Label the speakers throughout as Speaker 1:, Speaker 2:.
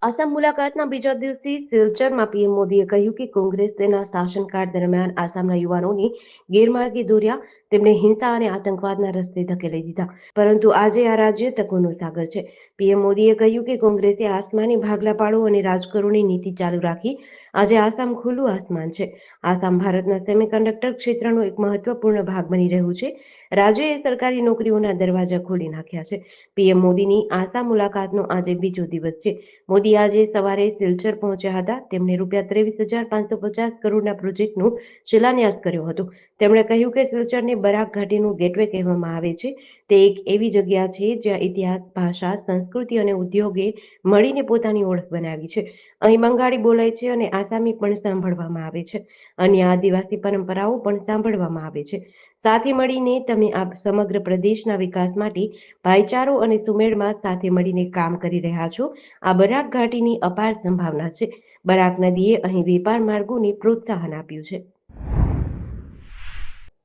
Speaker 1: આસામ મુલાકાતના બીજા દિવસે સિલચરમાં પીએમ મોદીએ કહ્યું કે કોંગ્રેસ તેના શાસનકાળ દરમિયાન આસામના યુવાનોને ગેરમાર્ગે દોર્યા, તેમને હિંસા અને આતંકવાદના રસ્તે ધકેલી દીધા. પરંતુ આજે આ રાજ્ય તકોનો સાગર છે. પીએમ મોદીએ કહ્યું કે કોંગ્રેસે આસમાને ભાગલા પાડો અને રાજકરોની નીતિ ચાલુ રાખી. આજે આસામ ખુલ્લું આસમાન છે. આસામ ભારતના સેમિકન્ડક્ટર ક્ષેત્રનો એક મહત્વપૂર્ણ ભાગ બની રહ્યું છે. રાજ્યએ સરકારી નોકરીઓના દરવાજા ખોલી નાખ્યા છે. પીએમ મોદીની આસામ મુલાકાતનો આજે બીજો દિવસ છે. મોદી આજે સવારે સિલચર પહોંચ્યા હતા. તેમણે ₹23,550 કરોડના પ્રોજેક્ટનો શિલાન્યાસ કર્યો હતો. તેમણે કહ્યું કે સિલચરને બરાક ઘાટીનું ગેટવે કહેવામાં આવે છે. તે એક એવી જગ્યા છે જ્યાં ઇતિહાસ, ભાષા, સંસ્કૃતિ અને ઉદ્યોગે મળીને પોતાની ઓળખ બનાવી છે. અહીં બંગાળી બોલાય છે અને આસામી પણ સાંભળવામાં આવે છે. અન્ય આદિવાસી પરંપરાઓ પણ સાંભળવામાં આવે છે. સાથે મળીને તમે આ સમગ્ર પ્રદેશના વિકાસ માટે ભાઈચારો અને સુમેળમાં સાથે મળીને કામ કરી રહ્યા છો. આ બરાક ઘાટીની અપાર સંભાવના છે. બરાક નદીએ અહીં વેપાર માર્ગોને પ્રોત્સાહન આપ્યું છે.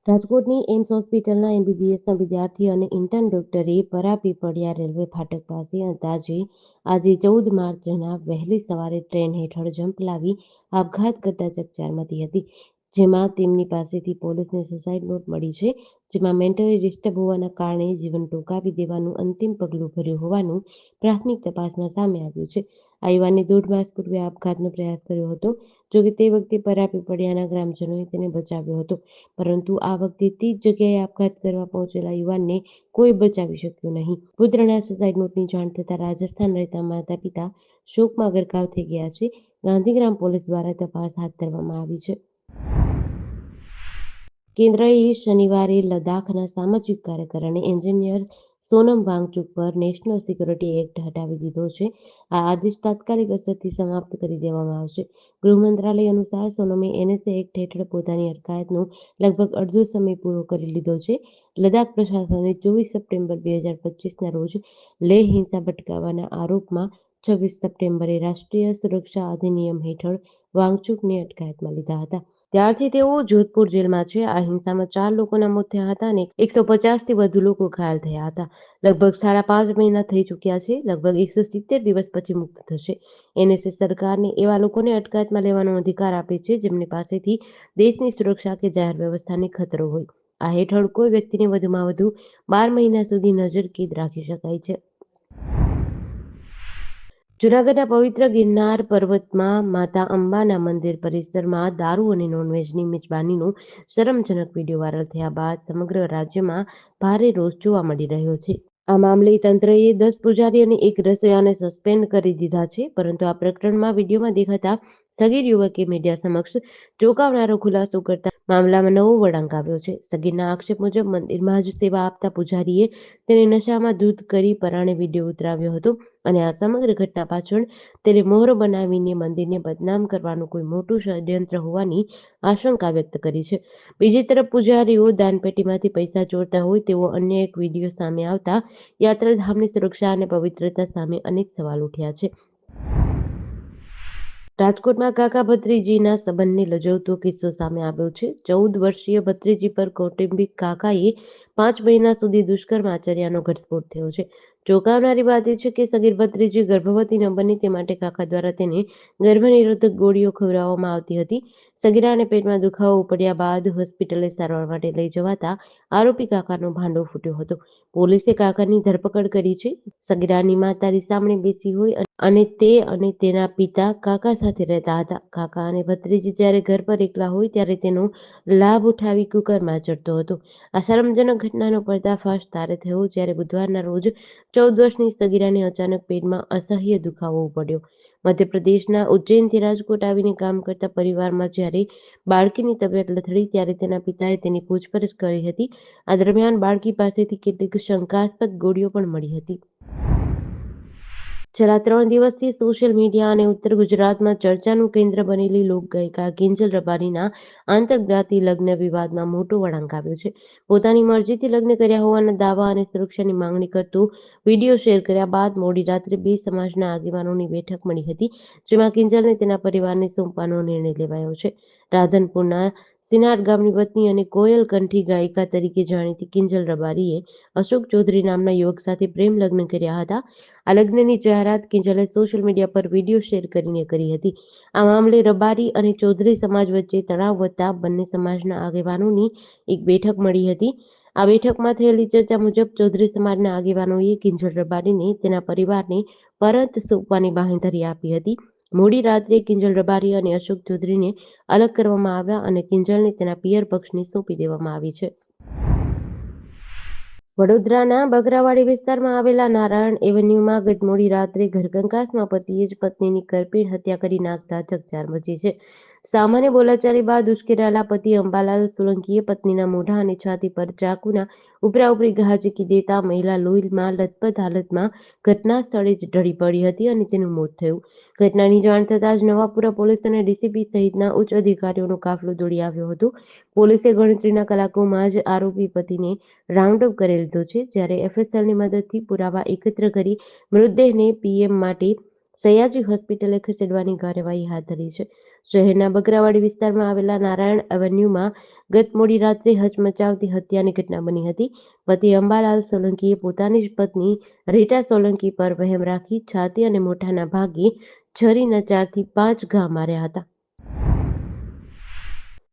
Speaker 1: રાજકોટની એમ્સ હોસ્પિટલના એમબીબીએસના વિદ્યાર્થી અને ઇન્ટર્ન ડોક્ટરે પરાપીપળિયા રેલવે ફાટક પાસે અંદાજે આજે 14 માર્ચના વહેલી સવારે ટ્રેન હેઠળ જંપ લાવી આપઘાત કરતા ચકચાર મચી હતી. જેમાં તેમની પાસેથી પોલીસને સુસાઇડ નોટ મળી છે. જેમાં મેન્ટલી ડિસ્ટર્બ હોવાના કારણે જીવન ટૂંકાવી દેવાનું અંતિમ પગલું ભર્યું હોવાનું પ્રાથમિક તપાસમાં સામે આવ્યું છે. આ યુવાને 1.5 માસ પૂર્વે આપઘાતનો પ્રયાસ કર્યો હતો. જોકે તે વખતે પરાપીપળિયાના ગ્રામજનોએ તેને બચાવ્યો હતો. પરંતુ આ વખતે તે જ જગ્યાએ આપઘાત કરવા પહોંચેલા યુવાનને કોઈ બચાવી શક્યું નહીં. પુત્રના સુસાઇડ નોટની જાણ થતાં રાજસ્થાન રહેતા માતા પિતા શોકમાં ગરકાવ થઈ ગયા છે. ગાંધીગ્રામ પોલીસ દ્વારા તપાસ હાથ ધરવામાં આવી છે. કેન્દ્રએ શનિવારે લદ્દાખના સામાજિક કાર્યકર અને એન્જિનિયર સોનમ વાંગચુક પર નેશનલ સિક્યોરિટી એક્ટ હટાવી દીધો છે. આ આદેશ તાત્કાલિક અસરથી સમાપ્ત કરી દેવામાં આવશે. ગૃહ મંત્રાલય અનુસાર સોનમે એનએસએ એક્ટ હેઠળ પોતાની અટકાયતનો લગભગ અડધો સમય પૂરો કરી લીધો છે. લદ્દાખ પ્રશાસને 24 સપ્ટેમ્બર 2025ના રોજ લેહ હિંસા ભડકાવવાના આરોપમાં 26 સપ્ટેમ્બરે રાષ્ટ્રીય સુરક્ષા અધિનિયમ હેઠળ વાંગચુકને અટકાયતમાં લીધા હતા. ત્યારથી તેઓ જોધપુર જેલમાં છે. આ હિંસામાં 4 લોકોના મોત થયા હતા અને 150થી વધુ લોકો ઘાયલ થયા હતા. લગભગ 5.5 મહિના થઈ ચૂક્યા છે. લગભગ 170 દિવસ પછી મુક્ત થશે. એનએસએ સરકારને એવા લોકોને અટકાયતમાં લેવાનો અધિકાર આપે છે જેમની પાસેથી દેશની સુરક્ષા કે જાહેર વ્યવસ્થાને ખતરો હોય. આ હેઠળ કોઈ વ્યક્તિને વધુમાં વધુ 12 મહિના સુધી નજરકેદ રાખી શકાય છે. જૂનાગઢના પવિત્ર ગિરનાર પર્વતમાં માતા અંબાના મંદિર પરિસરમાં દારૂ અને નોનવેજની મેજબાનીનો શરમજનક વિડીયો વાયરલ થયા બાદ સમગ્ર રાજ્યમાં ભારે રોષ જોવા મળી રહ્યો છે. આ મામલે તંત્રએ 10 પૂજારી અને 1 રસોઈયાને સસ્પેન્ડ કરી દીધા છે. પરંતુ આ પ્રકરણમાં વિડીયોમાં દેખાતા સગીર યુવકે મીડિયા સમક્ષ ચોંકાવનારો ખુલાસો કરતા મામલામાં નવો વળાંક આવ્યો છે. સગીરના આક્ષેપ મુજબ મંદિરમાં જ સેવા આપતા પૂજારીએ તેને નશામાં ધૂત કરી પરાણે વિડીયો ઉતાર્યો હતો અને આ સમગ્ર ઘટના પાછળ તેને મોહરો બનાવીને મંદિરને બદનામ કરવાનું કોઈ મોટું ષડયંત્ર હોવાની આશંકા વ્યક્ત કરી છે. બીજી તરફ પૂજારીઓ દાનપેટીમાંથી પૈસા ચોરતા હોય તેવો અન્ય એક વિડીયો સામે આવતા યાત્રાધામની સુરક્ષા અને પવિત્રતા સામે અનેક સવાલ ઉઠ્યા છે. રાજકોટમાં કાકા ભત્રીજીના સંબંધને લજવતો કિસ્સો સામે આવ્યો છે. 14 વર્ષીય ભત્રીજી પર કૌટુંબિક કાકાએ 5 મહિના સુધી દુષ્કર્મ આચર્યાનો ઘટસ્ફોટ થયો છે. ચોંકાવનારી વાત એ છે કે સગીર ભત્રીજી ગર્ભવતી ન બને તે માટે કાકા દ્વારા તેને ગર્ભનિરોધક ગોળીઓ ખવડાવવામાં આવતી હતી. સગીરાને પેટમાં દુખાવો ઉપડ્યા બાદ હોસ્પિટલે સારવાર માટે લઈ જવાતા આરોપી કાકાનો ભાંડો ફૂટ્યો હતો. પોલીસે કાકાની ધરપકડ કરી છે. સગીરાની માતા રીસામણે બેસી હોય અને તે અને તેના પિતા કાકા સાથે રહેતા હતા. કાકા અને ભત્રીજી જ્યારે ઘર પર એકલા હોય ત્યારે તેનો લાભ ઉઠાવી કુકરમાં ચડતો હતો. આ શરમજનક ઘટનાનો પર્દાફાશ તારે થયો જ્યારે બુધવારના રોજ 14 વર્ષની સગીરાને અચાનક પેટમાં અસહ્ય દુખાવો ઉપડ્યો. મધ્યપ્રદેશના ઉજ્જૈનથી રાજકોટ આવીને કામ કરતા પરિવારમાં જ્યારે બાળકીની તબિયત લથડી ત્યારે તેના પિતાએ તેની પૂછપરછ કરી હતી. આ દરમિયાન બાળકી પાસેથી કેટલીક શંકાસ્પદ ગોળીઓ પણ મળી હતી. છેલ્લા 3 દિવસથી સોશિયલ મીડિયા અને ઉત્તર ગુજરાતમાં ચર્ચાનું કેન્દ્ર બનેલી લોકગાયિકા કિંજલ રબારીના આંતરજ્ઞાતિ લગ્ન વિવાદમાં મોટો વળાંક આવ્યો છે. પોતાની મરજીથી લગ્ન કર્યા હોવાના દાવા અને સુરક્ષાની માંગણી કરતો વિડીયો શેર કર્યા બાદ મોડી રાત્રે 2 સમાજના આગેવાનોની બેઠક મળી હતી. જેમાં કિંજલને તેના પરિવારને સોંપવાનો નિર્ણય લેવાયો છે. રાધનપુરના સિનાડ ગામની વતની અને કોયલ કંઠી ગાયિકા તરીકે જાણીતી કિંજલ રબારીએ અશોક ચૌધરી નામના યુવક સાથે પ્રેમ લગ્ન કર્યા હતા. આ લગ્નની જાહેરાત કિંજલે સોશિયલ મીડિયા પર વિડીયો શેર કરીને કરી હતી. આ મામલે રબારી અને ચૌધરી સમાજ વચ્ચે તણાવ વધતા બંને સમાજના આગેવાનોની એક બેઠક મળી હતી. આ બેઠકમાં થયેલી ચર્ચા મુજબ ચૌધરી સમાજના આગેવાનોએ કિંજલ રબારીને તેના પરિવારને પરત સોંપવાની બાંહેધરી આપી હતી. મોડી રાત્રે કિંજલ રબારી અને અશોક ચૌધરીને અલગ કરવામાં આવ્યા અને કિંજલને તેના પિયર પક્ષને સોંપી દેવામાં આવી છે. વડોદરાના બગરાવાડી વિસ્તારમાં આવેલા નારાયણ એવન્યુમાં ગત મોડી રાત્રે ઘરકંકાસમાં પતિએ જ પત્નીની કરપીણ હત્યા કરી નાખતા ચકચાર મચી છે. સામાન્ય બોલાચાલી બાદ ઉશ્કેરાયેલા પતિ અંબાલાલ સોલંકીએ પત્નીના મોઢા અને છાતી પર ચાકુના ઉપરાઉપરી ઘા ઝીકી દેતા મહિલા લોહીમાં લથપથ હાલતમાં ઘટના સ્થળે જ ઢળી પડી હતી અને તેનું મોત થયું. ઘટનાની જાણ થતાં જ નવાપુરા પોલીસ અને ડીસીપી સહિતના ઉચ્ચ અધિકારીઓનો કાફલો દોડી આવ્યો હતો. પોલીસે ગણતરીના કલાકોમાં જ આરોપી પતિને રાઉન્ડ અપ કરી લીધો છે, જ્યારે એફએસએલની મદદથી પુરાવા એકત્ર કરી મૃતદેહને પીએમ માટે સયાજી હોસ્પિટલે ખસેડવાની કાર્યવાહી હાથ ધરી છે. શહેરના બગરાવાડી વિસ્તારમાં આવેલા નારાયણ એવન્યુમાં ગત મોડી રાત્રે હચમચાવતી હત્યાની ઘટના બની હતી. પતિ અંબાલાલ સોલંકીએ પોતાની જ પત્ની રીટા સોલંકી પર વહેમ રાખી છાતી અને મોઢાના ભાગે છરીના 4 થી 5 ઘા માર્યા હતા.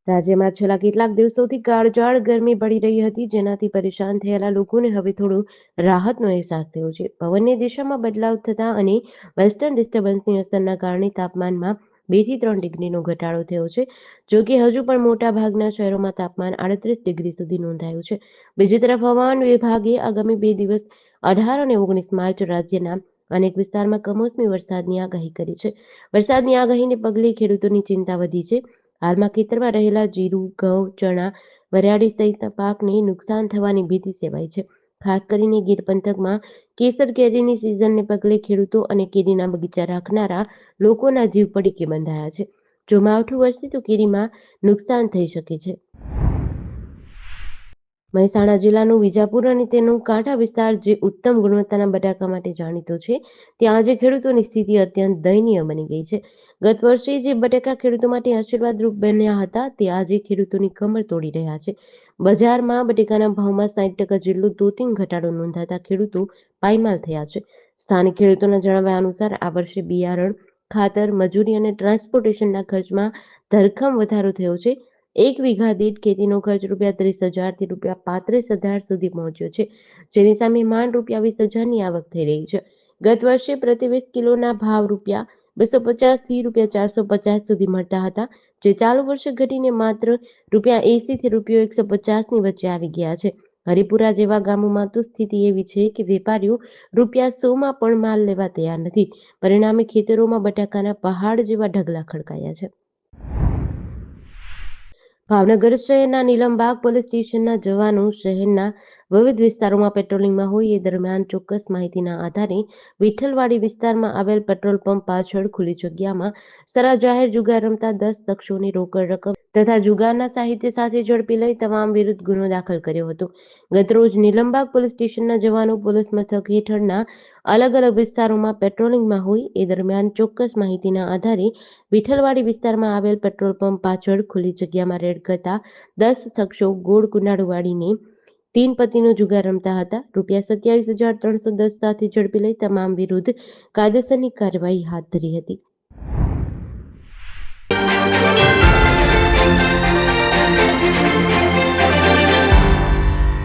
Speaker 1: રાજ્યમાં છેલ્લા કેટલાક દિવસોથી કાળઝાળ ગરમી પડી રહી હતી, જેનાથી પરેશાન થયેલા લોકોને હવે થોડો રાહતનો અહેસાસ થયો છે. પવનની દિશામાં બદલાવ થતાં અને વેસ્ટર્ન ડિસ્ટર્બન્સની અસરના કારણે તાપમાનમાં 2 થી 3 ડિગ્રીનો ઘટાડો થયો છે. જો કે હજુ પણ મોટાભાગના શહેરોમાં તાપમાન 38 ડિગ્રી સુધી નોંધાયું છે. બીજી તરફ હવામાન વિભાગે આગામી 2 દિવસ 18 અને 19 માર્ચ રાજ્યના અનેક વિસ્તારમાં કમોસમી વરસાદની આગાહી કરી છે. વરસાદની આગાહીને પગલે ખેડૂતોની ચિંતા વધી છે. હાલમાં ખેતરમાં રહેલા જીરું, ઘઉં, ચણા, વરિયાળી સહિતના પાકને નુકસાન થવાની ભીતિ સેવાઈ છે. ખાસ કરીને ગીર પંથકમાં કેસર કેરીની સિઝનને પગલે ખેડૂતો અને કેરીના બગીચા રાખનારા લોકોના જીવ પડીકે બંધાયા છે. જો માવઠું વરસે તો કેરીમાં નુકસાન થઈ શકે છે. મહેસાણા જિલ્લાનું વિજાપુર અને તેનો કાંઠા વિસ્તાર જે ઉત્તમ ગુણવત્તાના બટાકા માટે જાણીતો છે, ત્યાં આજે ખેડૂતોની સ્થિતિ અત્યંત દયનીય બની ગઈ છે. ગત વર્ષે જે બટાકા ખેડૂતો માટે આશીર્વાદરૂપ બન્યા હતા, તે આજે ખેડૂતોની કમર તોડી રહ્યા છે. બજારમાં બટાકાના ભાવમાં 60% જેટલો તોતિંગ ઘટાડો નોંધાતા ખેડૂતો પાયમાલ થયા છે. સ્થાનિક ખેડૂતોના જણાવ્યા અનુસાર આ વર્ષે બિયારણ, ખાતર, મજૂરી અને ટ્રાન્સપોર્ટેશનના ખર્ચમાં ધરખમ વધારો થયો છે. 1 વીઘા દીઠ ખેતીનો ખર્ચ ₹30,000 થી ₹35,000 સુધી પહોંચ્યો છે, જેની સામે માંડ ₹20,000ની આવક થઈ રહી છે. ગત વર્ષે પ્રતિ 20 કિલોના ભાવ ₹250 થી ₹450 સુધી મળતા હતા, જે ચાલુ વર્ષે ઘટીને માત્ર ₹80 થી ₹150ની વચ્ચે આવી ગયા છે. હરિપુરા જેવા ગામોમાં તો સ્થિતિ એવી છે કે વેપારીઓ ₹100માં પણ માલ લેવા તૈયાર નથી. પરિણામે ખેતરોમાં બટાકાના પહાડ જેવા ઢગલા ખડકાયા છે. ભાવનગર શહેરના નીલમબાગ પોલીસ સ્ટેશનના જવાનો શહેરના વિવિધ વિસ્તારોમાં પેટ્રોલિંગમાં હોય એ દરમિયાન ચોક્કસ માહિતીના આધારે વિઠ્ઠલવાડી વિસ્તારમાં આવેલ પેટ્રોલ પંપ પાછળ ખુલ્લી જગ્યામાં સરા જાહેર જુગાર રમતા 10 શખ્સોની રોકડ રકમ તથા જુગારના સાહિત્ય સાથે ઝડપી લઈ તમામ વિરુદ્ધ ગુનો દાખલ કર્યો હતો. ગતરોજ નીલમબાગ પોલીસ સ્ટેશનના જવાનો પોલીસ મથક હેઠળના અલગ અલગ વિસ્તારોમાં પેટ્રોલિંગમાં હોય એ દરમિયાન ચોક્કસ માહિતીના આધારે વિઠ્ઠલવાડી વિસ્તારમાં આવેલ પેટ્રોલ પંપ પાછળ ખુલ્લી જગ્યામાં રેડ કરતા 10 શખ્સો ગોળ કુંડાળુ વાળીને 3 પત્તીનો જુગાર રમતા હતા. ₹27,310 સાથે ઝડપી લઈ તમામ વિરુદ્ધ કાયદેસરની કાર્યવાહી હાથ ધરી હતી.